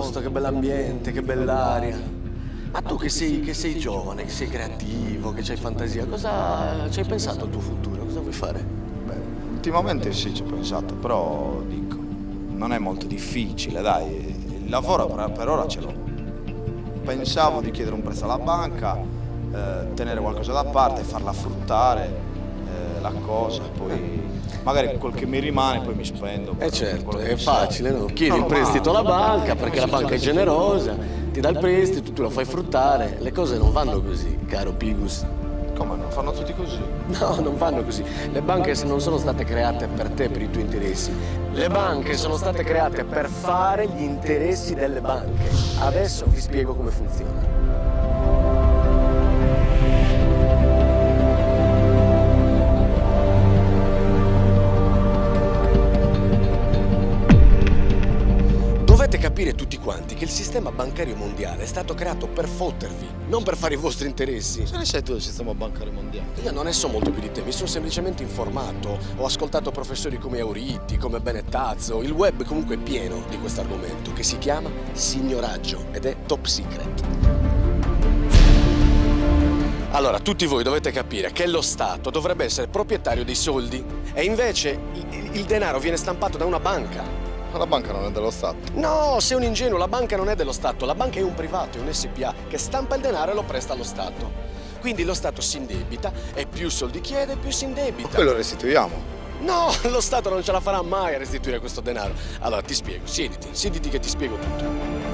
posto, che bell'ambiente, che bell'aria. Ma tu che sei giovane, che sei creativo, che hai fantasia, cosa ci hai pensato al tuo futuro? Cosa vuoi fare? Beh, ultimamente sì, ci ho pensato, però dico, non è molto difficile, dai, il lavoro per ora ce l'ho. Pensavo di chiedere un prestito alla banca, tenere qualcosa da parte, farla fruttare la cosa, poi magari quel che mi rimane poi mi spendo. Certo, è facile, no? Chiedi il prestito alla banca perché la banca è generosa, ti dà il prestito, tu lo fai fruttare. Le cose non vanno così, caro Pigus. Come no? Fanno tutti così? No, non vanno così. Le banche non sono state create per te, per i tuoi interessi. Le banche sono state create per fare gli interessi delle banche. Adesso vi spiego come funziona. Dovete capire tutti quanti che il sistema bancario mondiale è stato creato per fottervi, non per fare i vostri interessi. Se ne sei tu del sistema bancario mondiale? Io non ne so molto più di te, mi sono semplicemente informato, ho ascoltato professori come Auritti, come Benettazzo, il web comunque è pieno di questo argomento che si chiama signoraggio ed è top secret. Allora, tutti voi dovete capire che lo Stato dovrebbe essere proprietario dei soldi e invece il denaro viene stampato da una banca. Ma la banca non è dello Stato? No, sei un ingenuo, la banca non è dello Stato, la banca è un privato, è un SpA che stampa il denaro e lo presta allo Stato. Quindi lo Stato si indebita e più soldi chiede, più si indebita. Ma poi lo restituiamo? No, lo Stato non ce la farà mai a restituire questo denaro. Allora ti spiego, siediti che ti spiego tutto.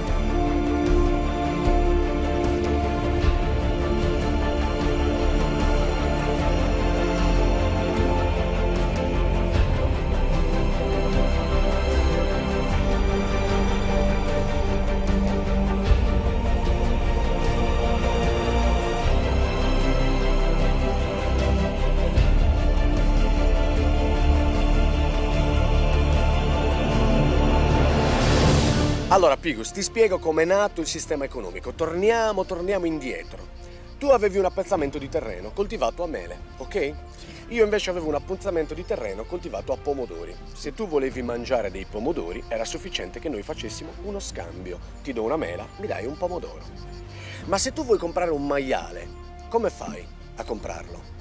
Allora, Pigus, ti spiego com'è nato il sistema economico. Torniamo indietro. Tu avevi un appezzamento di terreno coltivato a mele, ok? Io invece avevo un appezzamento di terreno coltivato a pomodori. Se tu volevi mangiare dei pomodori, era sufficiente che noi facessimo uno scambio. Ti do una mela, mi dai un pomodoro. Ma se tu vuoi comprare un maiale, come fai a comprarlo?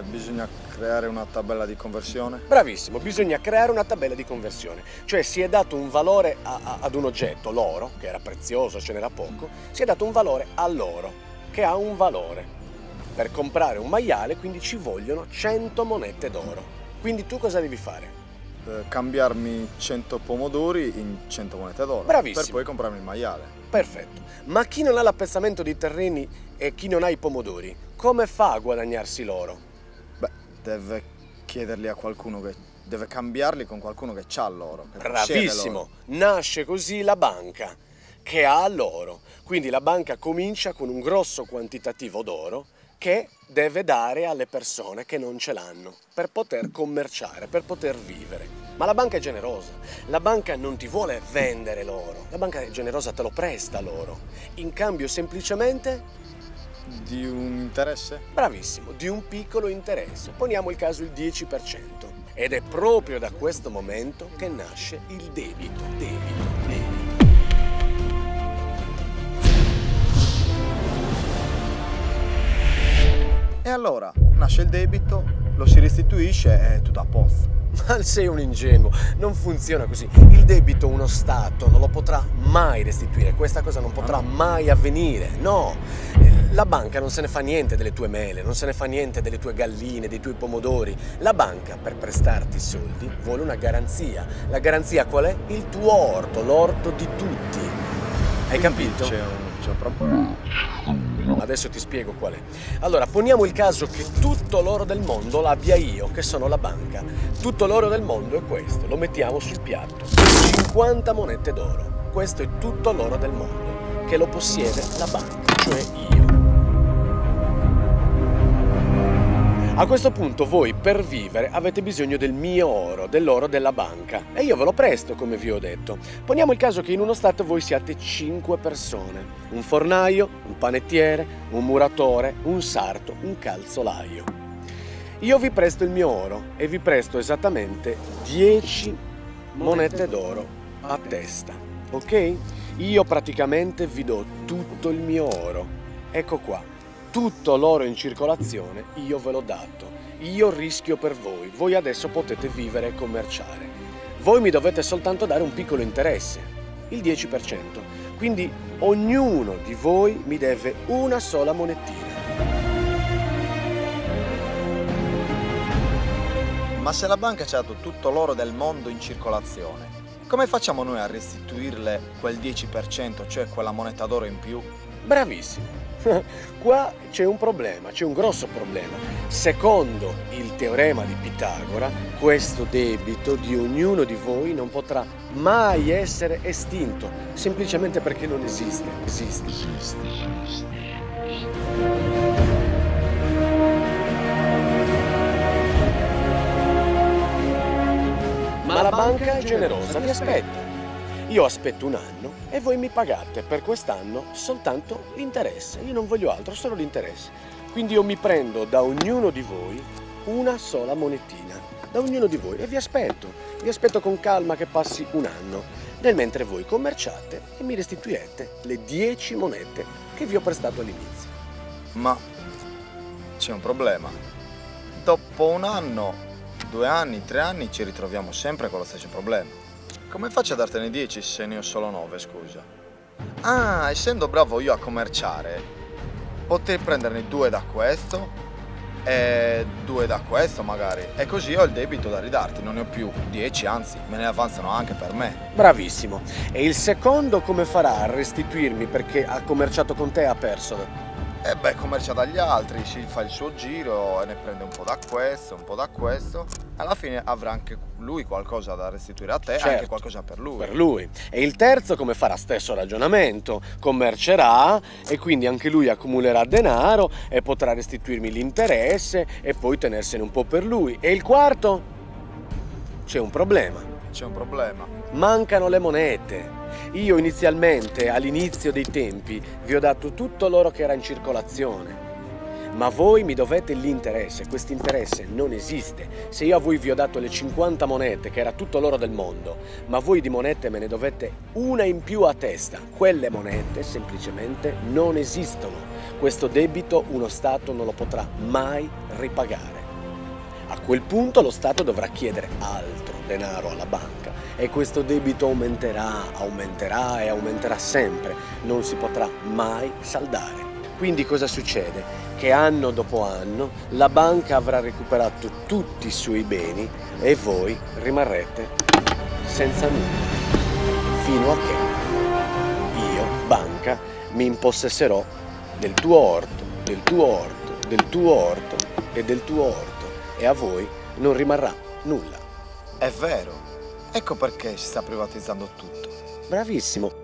Bisogna creare una tabella di conversione? Bravissimo, bisogna creare una tabella di conversione, cioè si è dato un valore ad un oggetto, l'oro, che era prezioso, ce n'era poco, si è dato un valore all'oro, che ha un valore. Per comprare un maiale, quindi ci vogliono 100 monete d'oro. Quindi tu cosa devi fare? Cambiarmi 100 pomodori in 100 monete d'oro. Bravissimo. Per poi comprarmi il maiale. Perfetto, ma chi non ha l'appezzamento di terreni e chi non ha i pomodori, come fa a guadagnarsi l'oro? Beh, deve chiederli a qualcuno che deve cambiarli con qualcuno che ha l'oro. Bravissimo, nasce così la banca che ha l'oro. Quindi la banca comincia con un grosso quantitativo d'oro che deve dare alle persone che non ce l'hanno per poter commerciare, per poter vivere. Ma la banca è generosa, la banca non ti vuole vendere l'oro, la banca è generosa, te lo presta l'oro, in cambio semplicemente di un interesse? Bravissimo, di un piccolo interesse, poniamo il caso il 10%. Ed è proprio da questo momento che nasce il debito. E allora nasce il debito, lo si restituisce e è tutto a posto. Ma sei un ingenuo, non funziona così. Il debito uno Stato non lo potrà mai restituire, questa cosa non potrà mai avvenire, no. La banca non se ne fa niente delle tue mele, non se ne fa niente delle tue galline, dei tuoi pomodori. La banca, per prestarti i soldi, vuole una garanzia. La garanzia qual è? Il tuo orto, l'orto di tutti. Hai capito? C'è un problema. Adesso ti spiego qual è. Allora, poniamo il caso che tutto l'oro del mondo l'abbia io, che sono la banca. Tutto l'oro del mondo è questo, lo mettiamo sul piatto. 50 monete d'oro. Questo è tutto l'oro del mondo, che lo possiede la banca, cioè io. A questo punto voi per vivere avete bisogno del mio oro, dell'oro della banca e io ve lo presto come vi ho detto. Poniamo il caso che in uno stato voi siate 5 persone, un fornaio, un panettiere, un muratore, un sarto, un calzolaio. Io vi presto il mio oro e vi presto esattamente 10 monete d'oro a testa, ok? Io praticamente vi do tutto il mio oro. Ecco qua, tutto l'oro in circolazione io ve l'ho dato. Io rischio per voi, voi adesso potete vivere e commerciare. Voi mi dovete soltanto dare un piccolo interesse, il 10%. Quindi ognuno di voi mi deve una sola monetina. Ma se la banca ci ha dato tutto l'oro del mondo in circolazione, come facciamo noi a restituirle quel 10%, cioè quella moneta d'oro in più? Bravissimo. Qua c'è un problema, c'è un grosso problema. Secondo il teorema di Pitagora, questo debito di ognuno di voi non potrà mai essere estinto, semplicemente perché non esiste. Ma la banca è generosa, vi aspetta. Io aspetto un anno e voi mi pagate per quest'anno soltanto l'interesse. Io non voglio altro, solo l'interesse. Quindi io mi prendo da ognuno di voi una sola monetina, da ognuno di voi, e vi aspetto con calma che passi un anno, nel mentre voi commerciate e mi restituirete le 10 monete che vi ho prestato all'inizio. Ma c'è un problema. Dopo un anno, 2 anni, 3 anni ci ritroviamo sempre con lo stesso problema. Come faccio a dartene 10 se ne ho solo 9, scusa? Ah, essendo bravo io a commerciare, potrei prenderne 2 da questo e 2 da questo magari. E così ho il debito da ridarti, non ne ho più 10, anzi me ne avanzano anche per me. Bravissimo. E il secondo come farà a restituirmi perché ha commerciato con te e ha perso? E beh, commercia dagli altri, si fa il suo giro e ne prende un po' da questo, un po' da questo. Alla fine avrà anche lui qualcosa da restituire a te, Certo, anche qualcosa per lui. Per lui. E il terzo come farà stesso ragionamento, commercerà e quindi anche lui accumulerà denaro e potrà restituirmi l'interesse e poi tenersene un po' per lui. E il quarto? C'è un problema. C'è un problema. Mancano le monete. Io inizialmente, all'inizio dei tempi, vi ho dato tutto l'oro che era in circolazione. Ma voi mi dovete l'interesse, questo interesse non esiste. Se io a voi vi ho dato le 50 monete, che era tutto l'oro del mondo, ma voi di monete me ne dovete una in più a testa, quelle monete semplicemente non esistono. Questo debito uno Stato non lo potrà mai ripagare. A quel punto lo Stato dovrà chiedere altro denaro alla banca e questo debito aumenterà e aumenterà sempre, non si potrà mai saldare. Quindi cosa succede? Che anno dopo anno la banca avrà recuperato tutti i suoi beni e voi rimarrete senza nulla, fino a che io, banca, mi impossesserò del tuo orto, del tuo orto, del tuo orto e del tuo orto, e a voi non rimarrà nulla. È vero. Ecco perché si sta privatizzando tutto. Bravissimo.